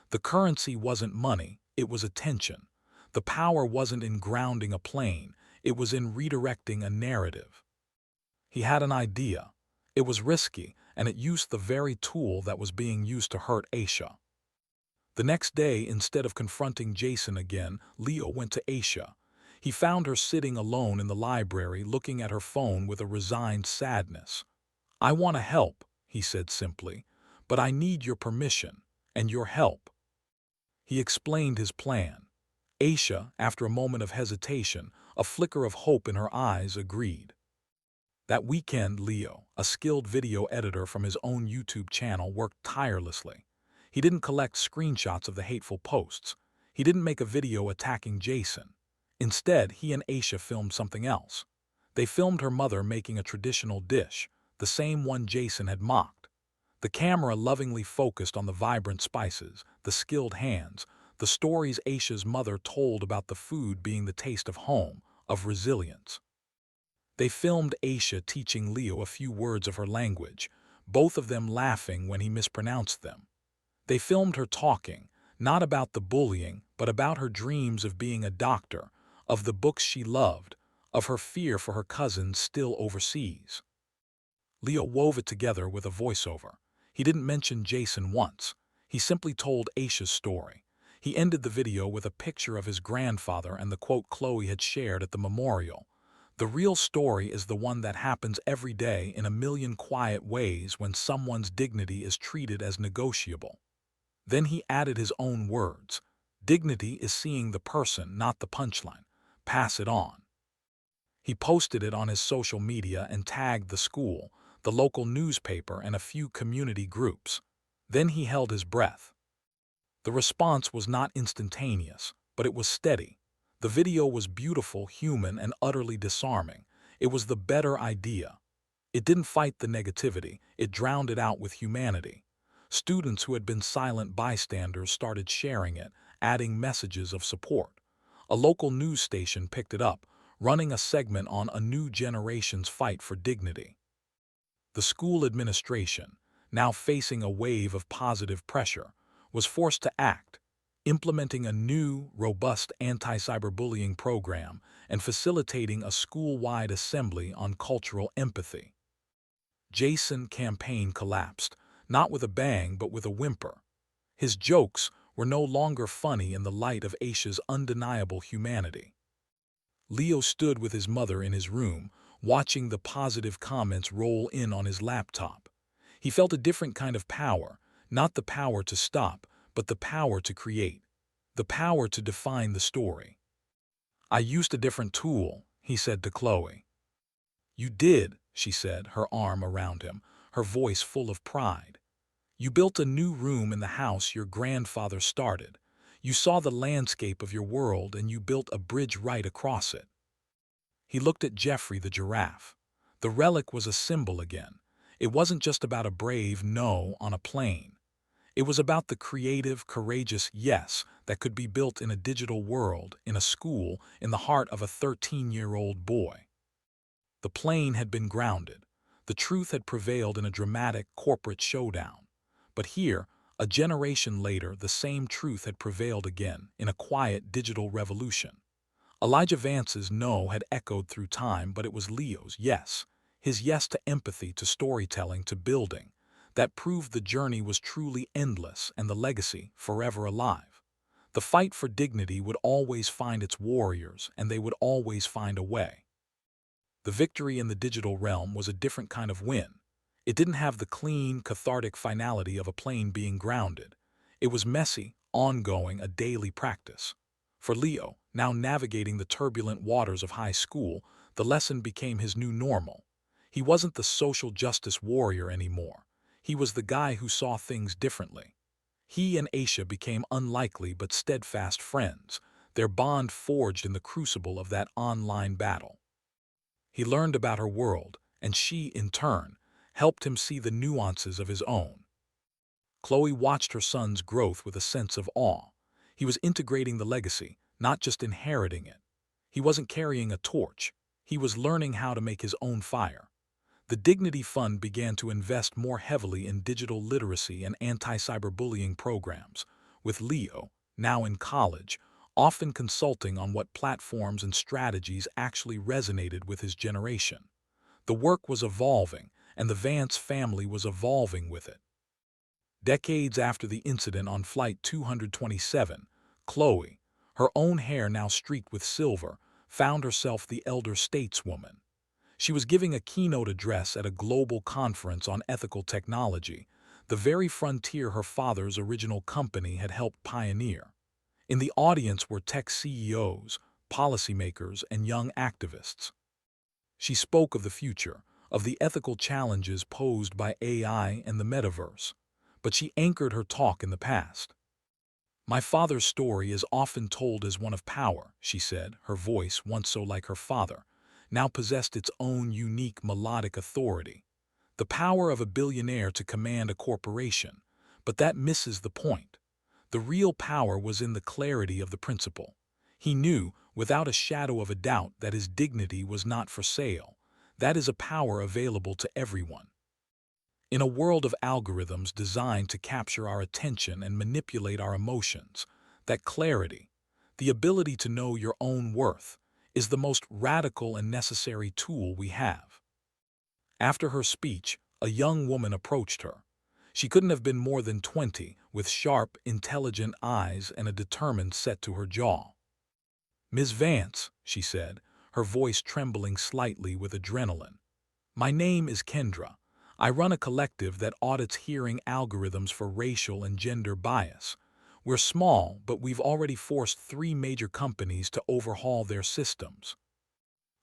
A: The currency wasn't money, it was attention. The power wasn't in grounding a plane, it was in redirecting a narrative. He had an idea. It was risky, and it used the very tool that was being used to hurt Aisha. The next day, instead of confronting Jason again, Leo went to Aisha. He found her sitting alone in the library, looking at her phone with a resigned sadness. "I want to help," he said simply, "but I need your permission, and your help." He explained his plan. Aisha, after a moment of hesitation, a flicker of hope in her eyes, agreed. That weekend, Leo, a skilled video editor from his own YouTube channel, worked tirelessly. He didn't collect screenshots of the hateful posts. He didn't make a video attacking Jason. Instead, he and Aisha filmed something else. They filmed her mother making a traditional dish, the same one Jason had mocked. The camera lovingly focused on the vibrant spices, the skilled hands, the stories Aisha's mother told about the food being the taste of home, of resilience. They filmed Aisha teaching Leo a few words of her language, both of them laughing when he mispronounced them. They filmed her talking, not about the bullying, but about her dreams of being a doctor, of the books she loved, of her fear for her cousins still overseas. Leo wove it together with a voiceover. He didn't mention Jason once. He simply told Aisha's story. He ended the video with a picture of his grandfather and the quote Chloe had shared at the memorial. The real story is the one that happens every day in a million quiet ways when someone's dignity is treated as negotiable. Then he added his own words. Dignity is seeing the person, not the punchline. Pass it on. He posted it on his social media and tagged the school, the local newspaper, and a few community groups. Then he held his breath. The response was not instantaneous, but it was steady. The video was beautiful, human, and utterly disarming. It was the better idea. It didn't fight the negativity, it drowned it out with humanity. Students who had been silent bystanders started sharing it, adding messages of support. A local news station picked it up, running a segment on a new generation's fight for dignity. The school administration, now facing a wave of positive pressure, was forced to act, implementing a new, robust anti-cyberbullying program and facilitating a school-wide assembly on cultural empathy. Jason's campaign collapsed, not with a bang but with a whimper. His jokes were no longer funny in the light of Aisha's undeniable humanity. Leo stood with his mother in his room, watching the positive comments roll in on his laptop. He felt a different kind of power, not the power to stop, but the power to create, the power to define the story. I used a different tool, he said to Chloe. You did, she said, her arm around him, her voice full of pride. You built a new room in the house your grandfather started. You saw the landscape of your world and you built a bridge right across it. He looked at Jeffrey the giraffe. The relic was a symbol again. It wasn't just about a brave no on a plane. It was about the creative, courageous yes that could be built in a digital world, in a school, in the heart of a 13-year-old boy. The plane had been grounded. The truth had prevailed in a dramatic corporate showdown. But here, a generation later, the same truth had prevailed again in a quiet digital revolution. Elijah Vance's no had echoed through time, but it was Leo's yes, his yes to empathy, to storytelling, to building, that proved the journey was truly endless and the legacy forever alive. The fight for dignity would always find its warriors, and they would always find a way. The victory in the digital realm was a different kind of win. It didn't have the clean, cathartic finality of a plane being grounded. It was messy, ongoing, a daily practice. For Leo, now navigating the turbulent waters of high school, the lesson became his new normal. He wasn't the social justice warrior anymore. He was the guy who saw things differently. He and Aisha became unlikely but steadfast friends, their bond forged in the crucible of that online battle. He learned about her world, and she, in turn, helped him see the nuances of his own. Chloe watched her son's growth with a sense of awe. He was integrating the legacy, not just inheriting it. He wasn't carrying a torch. He was learning how to make his own fire. The Dignity Fund began to invest more heavily in digital literacy and anti-cyberbullying programs, with Leo, now in college, often consulting on what platforms and strategies actually resonated with his generation. The work was evolving, and the Vance family was evolving with it. Decades after the incident on Flight 227, Chloe, her own hair now streaked with silver, found herself the elder stateswoman. She was giving a keynote address at a global conference on ethical technology, the very frontier her father's original company had helped pioneer. In the audience were tech CEOs, policymakers, and young activists. She spoke of the future, of the ethical challenges posed by AI and the metaverse, but she anchored her talk in the past. My father's story is often told as one of power, she said, her voice, once so like her father, now possessed its own unique melodic authority. The power of a billionaire to command a corporation, but that misses the point. The real power was in the clarity of the principle. He knew, without a shadow of a doubt, that his dignity was not for sale. That is a power available to everyone. In a world of algorithms designed to capture our attention and manipulate our emotions, that clarity, the ability to know your own worth, is the most radical and necessary tool we have. After her speech, a young woman approached her. She couldn't have been more than 20, with sharp, intelligent eyes and a determined set to her jaw. "Miss Vance," she said, her voice trembling slightly with adrenaline. "My name is Kendra. I run a collective that audits hearing algorithms for racial and gender bias. We're small, but we've already forced 3 major companies to overhaul their systems."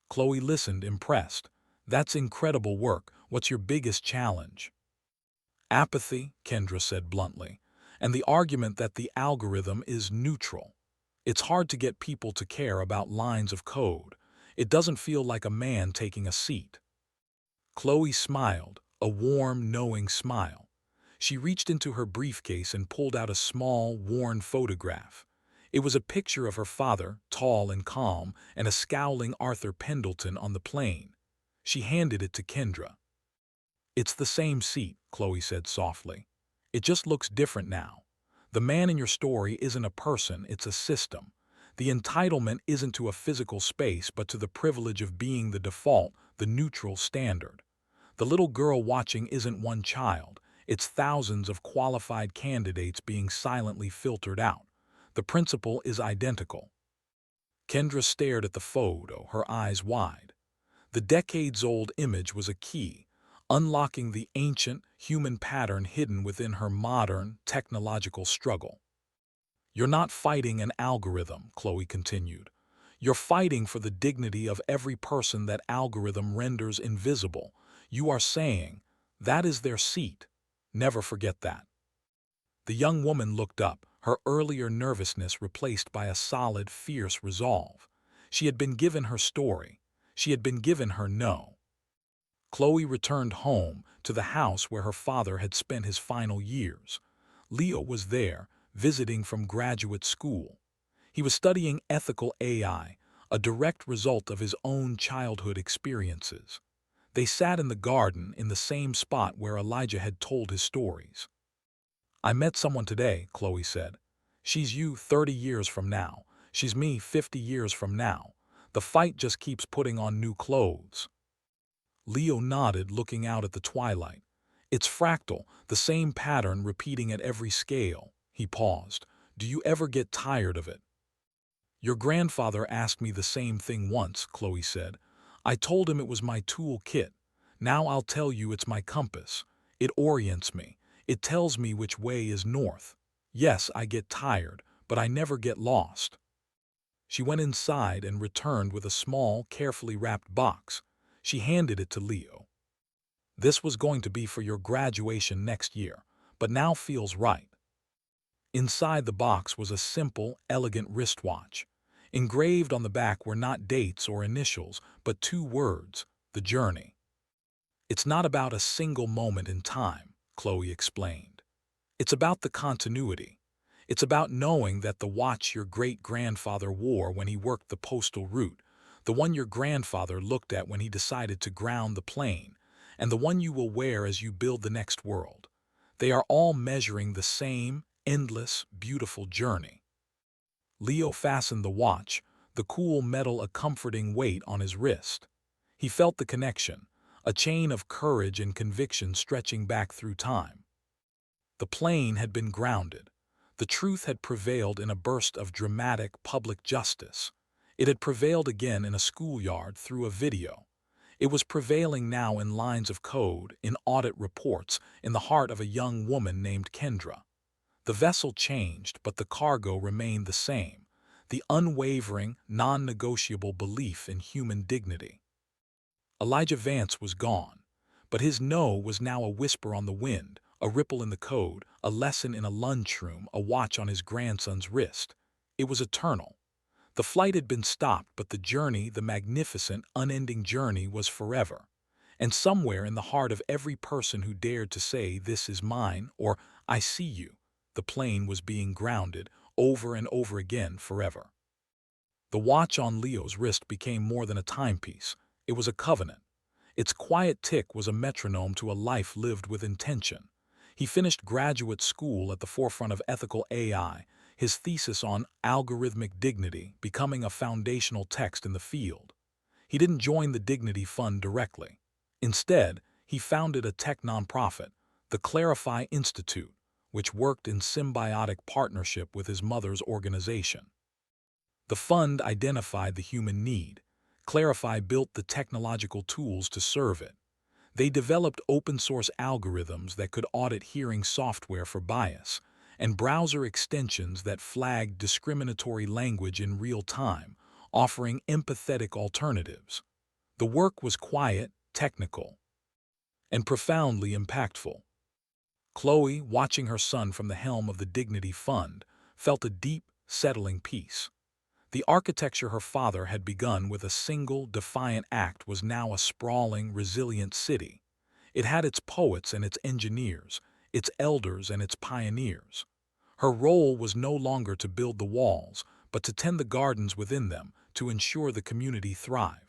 A: Chloe listened, impressed. "That's incredible work. What's your biggest challenge?" "Apathy," Kendra said bluntly, "and the argument that the algorithm is neutral. It's hard to get people to care about lines of code. It doesn't feel like a man taking a seat." Chloe smiled, a warm, knowing smile. She reached into her briefcase and pulled out a small, worn photograph. It was a picture of her father, tall and calm, and a scowling Arthur Pendleton on the plane. She handed it to Kendra. "It's the same seat," Chloe said softly. "It just looks different now. The man in your story isn't a person, it's a system. The entitlement isn't to a physical space, but to the privilege of being the default, the neutral standard. The little girl watching isn't one child, it's thousands of qualified candidates being silently filtered out. The principle is identical." Kendra stared at the photo, her eyes wide. The decades-old image was a key, unlocking the ancient, human pattern hidden within her modern, technological struggle. "You're not fighting an algorithm," Chloe continued. "You're fighting for the dignity of every person that algorithm renders invisible. You are saying, that is their seat. Never forget that." The young woman looked up, her earlier nervousness replaced by a solid, fierce resolve. She had been given her story. She had been given her no. Chloe returned home, to the house where her father had spent his final years. Leo was there, visiting from graduate school. He was studying ethical AI, a direct result of his own childhood experiences. They sat in the garden in the same spot where Elijah had told his stories. "I met someone today," Chloe said. "She's you 30 years from now. She's me 50 years from now. The fight just keeps putting on new clothes." Leo nodded, looking out at the twilight. "It's fractal, the same pattern repeating at every scale." He paused. "Do you ever get tired of it?" "Your grandfather asked me the same thing once," Chloe said. "I told him it was my tool kit. Now I'll tell you it's my compass. It orients me. It tells me which way is north. Yes, I get tired, but I never get lost." She went inside and returned with a small, carefully wrapped box. She handed it to Leo. "This was going to be for your graduation next year, but now feels right." Inside the box was a simple, elegant wristwatch. Engraved on the back were not dates or initials, but 2 words: the journey. "It's not about a single moment in time," Chloe explained. "It's about the continuity. It's about knowing that the watch your great-grandfather wore when he worked the postal route, the one your grandfather looked at when he decided to ground the plane, and the one you will wear as you build the next world. They are all measuring the same, endless, beautiful journey." Leo fastened the watch, the cool metal a comforting weight on his wrist. He felt the connection, a chain of courage and conviction stretching back through time. The plane had been grounded. The truth had prevailed in a burst of dramatic public justice. It had prevailed again in a schoolyard through a video. It was prevailing now in lines of code, in audit reports, in the heart of a young woman named Kendra. The vessel changed, but the cargo remained the same: the unwavering, non-negotiable belief in human dignity. Elijah Vance was gone, but his no was now a whisper on the wind, a ripple in the code, a lesson in a lunchroom, a watch on his grandson's wrist. It was eternal. The flight had been stopped, but the journey, the magnificent, unending journey, was forever. And somewhere in the heart of every person who dared to say, "This is mine," or "I see you," the plane was being grounded, over and over again, forever. The watch on Leo's wrist became more than a timepiece. It was a covenant. Its quiet tick was a metronome to a life lived with intention. He finished graduate school at the forefront of ethical AI, his thesis on algorithmic dignity becoming a foundational text in the field. He didn't join the Dignity Fund directly. Instead, he founded a tech nonprofit, the Clarify Institute, which worked in symbiotic partnership with his mother's organization. The fund identified the human need. Clarify built the technological tools to serve it. They developed open-source algorithms that could audit hearing software for bias, and browser extensions that flagged discriminatory language in real time, offering empathetic alternatives. The work was quiet, technical, and profoundly impactful. Chloe, watching her son from the helm of the Dignity Fund, felt a deep, settling peace. The architecture her father had begun with a single, defiant act was now a sprawling, resilient city. It had its poets and its engineers, its elders and its pioneers. Her role was no longer to build the walls, but to tend the gardens within them, to ensure the community thrived.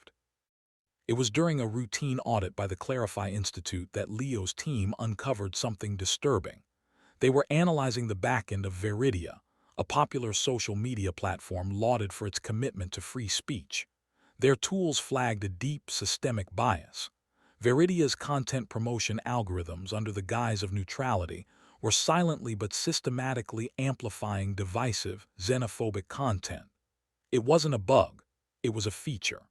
A: It was during a routine audit by the Clarify Institute that Leo's team uncovered something disturbing. They were analyzing the backend of Veridia, a popular social media platform lauded for its commitment to free speech. Their tools flagged a deep, systemic bias. Veridia's content promotion algorithms, under the guise of neutrality, were silently but systematically amplifying divisive, xenophobic content. It wasn't a bug, it was a feature.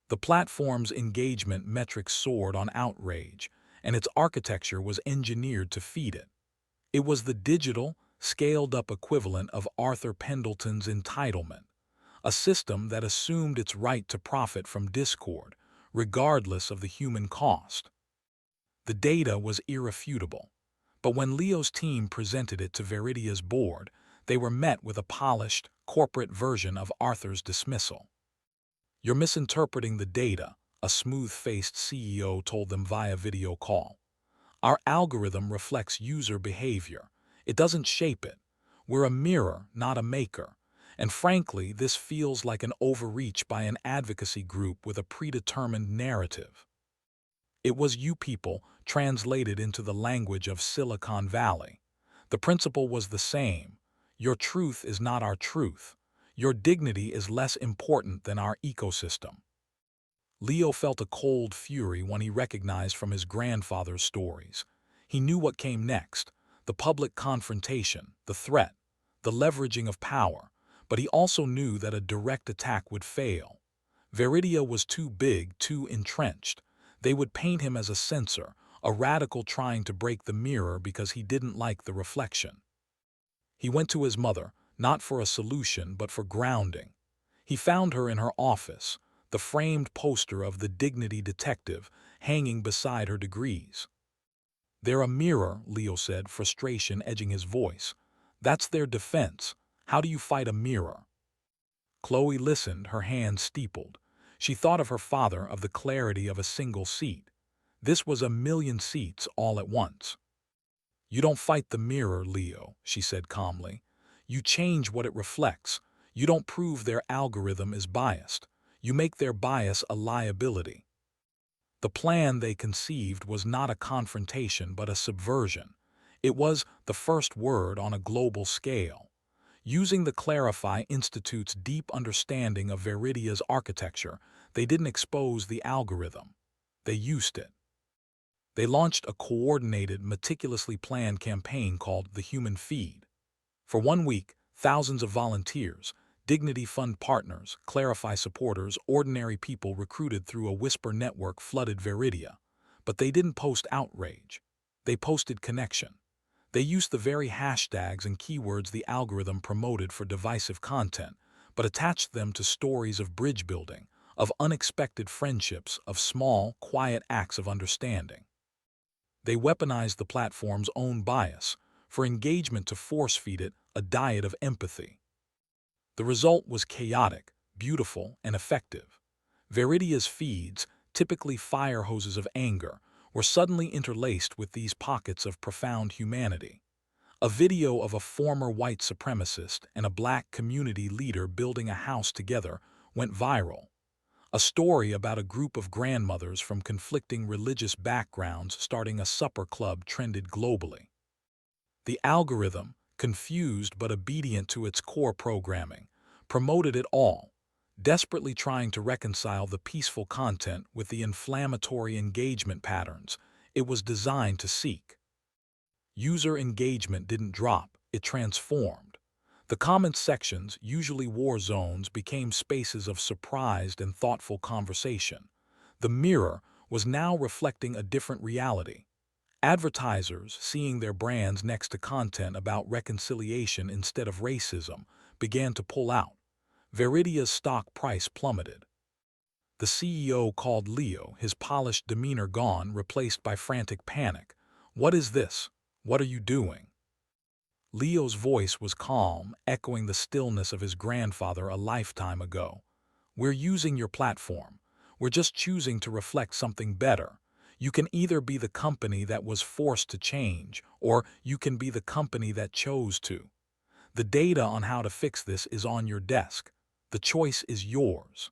A: The platform's engagement metrics soared on outrage, and its architecture was engineered to feed it. It was the digital, scaled-up equivalent of Arthur Pendleton's entitlement, a system that assumed its right to profit from discord, regardless of the human cost. The data was irrefutable, but when Leo's team presented it to Veridia's board, they were met with a polished, corporate version of Arthur's dismissal. "You're misinterpreting the data," a smooth-faced CEO told them via video call. "Our algorithm reflects user behavior. It doesn't shape it. We're a mirror, not a maker. And frankly, this feels like an overreach by an advocacy group with a predetermined narrative." It was "you people" translated into the language of Silicon Valley. The principle was the same. Your truth is not our truth. Your dignity is less important than our ecosystem. Leo felt a cold fury when he recognized from his grandfather's stories. He knew what came next: the public confrontation, the threat, the leveraging of power, but he also knew that a direct attack would fail. Veridia was too big, too entrenched. They would paint him as a censor, a radical trying to break the mirror because he didn't like the reflection. He went to his mother, not for a solution, but for grounding. He found her in her office, the framed poster of the Dignity Detective hanging beside her degrees. "They're a mirror," Leo said, frustration edging his voice. "That's their defense. How do you fight a mirror?" Chloe listened, her hands steepled. She thought of her father, of the clarity of a single seat. This was 1,000,000 seats all at once. "You don't fight the mirror, Leo," she said calmly. "You change what it reflects. You don't prove their algorithm is biased. You make their bias a liability." The plan they conceived was not a confrontation but a subversion. It was the first word on a global scale. Using the Clarify Institute's deep understanding of Veridia's architecture, they didn't expose the algorithm. They used it. They launched a coordinated, meticulously planned campaign called The Human Feed. For 1 week, thousands of volunteers, Dignity Fund partners, Clarify supporters, ordinary people recruited through a whisper network flooded Veridia. But they didn't post outrage. They posted connection. They used the very hashtags and keywords the algorithm promoted for divisive content, but attached them to stories of bridge building, of unexpected friendships, of small, quiet acts of understanding. They weaponized the platform's own bias for engagement to force-feed it a diet of empathy. The result was chaotic, beautiful, and effective. Veridia's feeds, typically fire hoses of anger, were suddenly interlaced with these pockets of profound humanity. A video of a former white supremacist and a black community leader building a house together went viral. A story about a group of grandmothers from conflicting religious backgrounds starting a supper club trended globally. The algorithm, confused but obedient to its core programming, promoted it all. desperately trying to reconcile the peaceful content with the inflammatory engagement patterns it was designed to seek. User engagement didn't drop, it transformed. The comment sections, usually war zones, became spaces of surprised and thoughtful conversation. The mirror was now reflecting a different reality. Advertisers, seeing their brands next to content about reconciliation instead of racism, began to pull out. Veridia's stock price plummeted. The CEO called Leo, his polished demeanor gone, replaced by frantic panic. "What is this? What are you doing?" Leo's voice was calm, echoing the stillness of his grandfather a lifetime ago. "We're using your platform. We're just choosing to reflect something better. You can either be the company that was forced to change, or you can be the company that chose to. The data on how to fix this is on your desk. The choice is yours."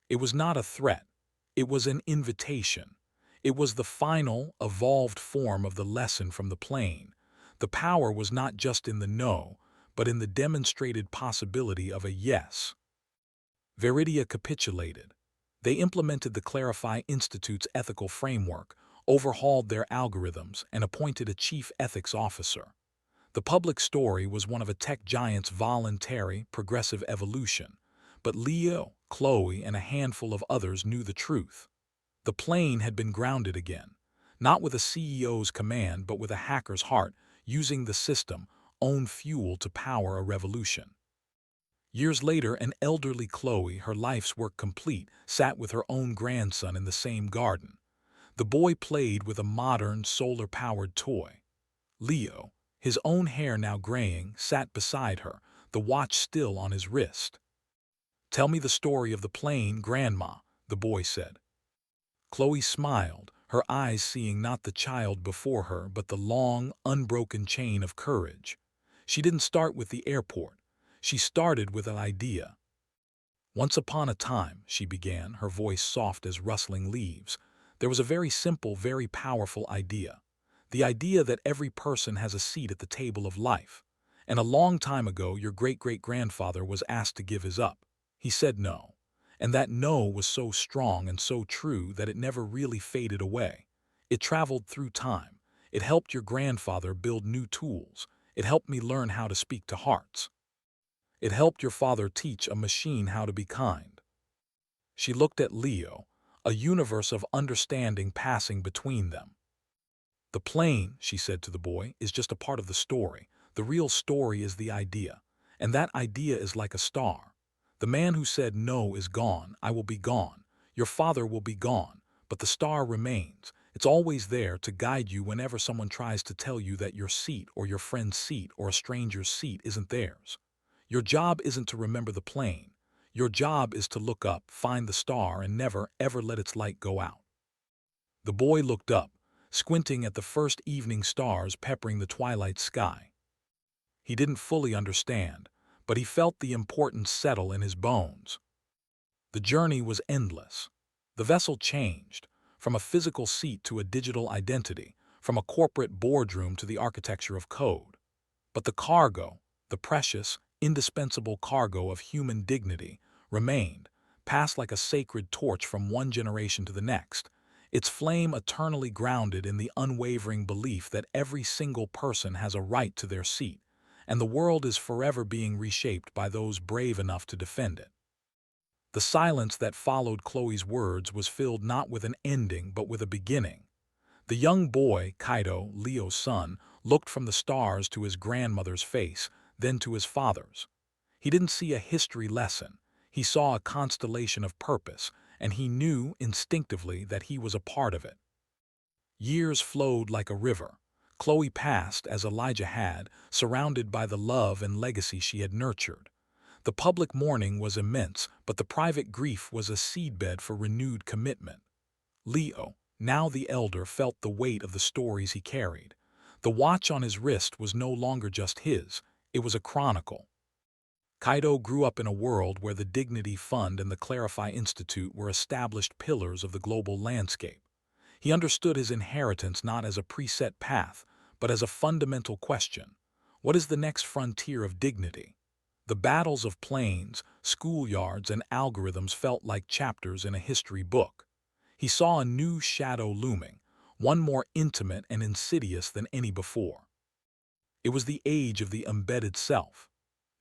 A: It was not a threat. It was an invitation. It was the final, evolved form of the lesson from the plane. The power was not just in the no, but in the demonstrated possibility of a yes. Veridia capitulated. They implemented the Clarify Institute's ethical framework, overhauled their algorithms, and appointed a chief ethics officer. The public story was one of a tech giant's voluntary, progressive evolution. But Leo, Chloe, and a handful of others knew the truth. The plane had been grounded again, not with a CEO's command, but with a hacker's heart, using the system, own fuel to power a revolution. Years later, an elderly Chloe, her life's work complete, sat with her own grandson in the same garden. The boy played with a modern, solar-powered toy. Leo, his own hair now graying, sat beside her, the watch still on his wrist. "Tell me the story of the plane, Grandma," the boy said. Chloe smiled, her eyes seeing not the child before her but the long, unbroken chain of courage. She didn't start with the airport. She started with an idea. "Once upon a time," she began, her voice soft as rustling leaves, "there was a very simple, very powerful idea. The idea that every person has a seat at the table of life. And a long time ago, your great-great-grandfather was asked to give his up. He said no. And that no was so strong and so true that it never really faded away. It traveled through time. It helped your grandfather build new tools. It helped me learn how to speak to hearts. It helped your father teach a machine how to be kind." She looked at Leo, a universe of understanding passing between them. "The plane," she said to the boy, "is just a part of the story. The real story is the idea. And that idea is like a star. The man who said no is gone, I will be gone. Your father will be gone, but the star remains. It's always there to guide you whenever someone tries to tell you that your seat or your friend's seat or a stranger's seat isn't theirs. Your job isn't to remember the plane. Your job is to look up, find the star, and never, ever let its light go out." The boy looked up, squinting at the first evening stars peppering the twilight sky. He didn't fully understand, but he felt the importance settle in his bones. The journey was endless. The vessel changed, from a physical seat to a digital identity, from a corporate boardroom to the architecture of code. But the cargo, the precious, indispensable cargo of human dignity, remained, passed like a sacred torch from one generation to the next, its flame eternally grounded in the unwavering belief that every single person has a right to their seat, and the world is forever being reshaped by those brave enough to defend it. The silence that followed Chloe's words was filled not with an ending but with a beginning. The young boy, Kaido, Leo's son, looked from the stars to his grandmother's face, then to his father's. He didn't see a history lesson. He saw a constellation of purpose, and he knew instinctively that he was a part of it. Years flowed like a river. Chloe passed, as Elijah had, surrounded by the love and legacy she had nurtured. The public mourning was immense, but the private grief was a seedbed for renewed commitment. Leo, now the elder, felt the weight of the stories he carried. The watch on his wrist was no longer just his, it was a chronicle. Kaido grew up in a world where the Dignity Fund and the Clarify Institute were established pillars of the global landscape. He understood his inheritance not as a preset path, but as a fundamental question. What is the next frontier of dignity? The battles of planes, schoolyards, and algorithms felt like chapters in a history book. He saw a new shadow looming, one more intimate and insidious than any before. It was the age of the embedded self.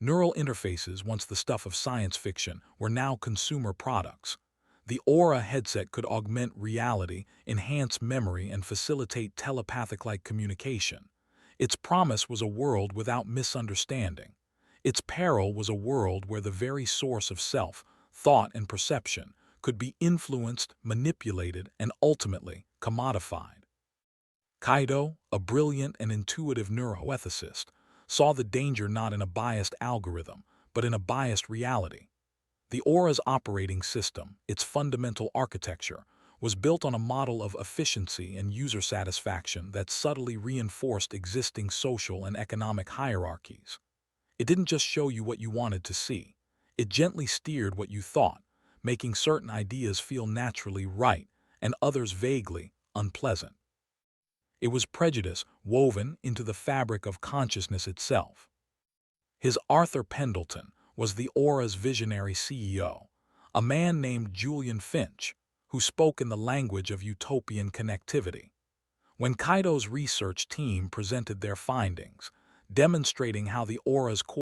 A: Neural interfaces, once the stuff of science fiction, were now consumer products. The Aura headset could augment reality, enhance memory, and facilitate telepathic-like communication. Its promise was a world without misunderstanding. Its peril was a world where the very source of self, thought and perception, could be influenced, manipulated, and ultimately commodified. Kaido, a brilliant and intuitive neuroethicist, saw the danger not in a biased algorithm, but in a biased reality. The Aura's operating system, its fundamental architecture, was built on a model of efficiency and user satisfaction that subtly reinforced existing social and economic hierarchies. It didn't just show you what you wanted to see. It gently steered what you thought, making certain ideas feel naturally right and others vaguely unpleasant. It was prejudice woven into the fabric of consciousness itself. His Arthur Pendleton was the Aura's visionary CEO, a man named Julian Finch, who spoke in the language of utopian connectivity. When Kaido's research team presented their findings, demonstrating how the Aura's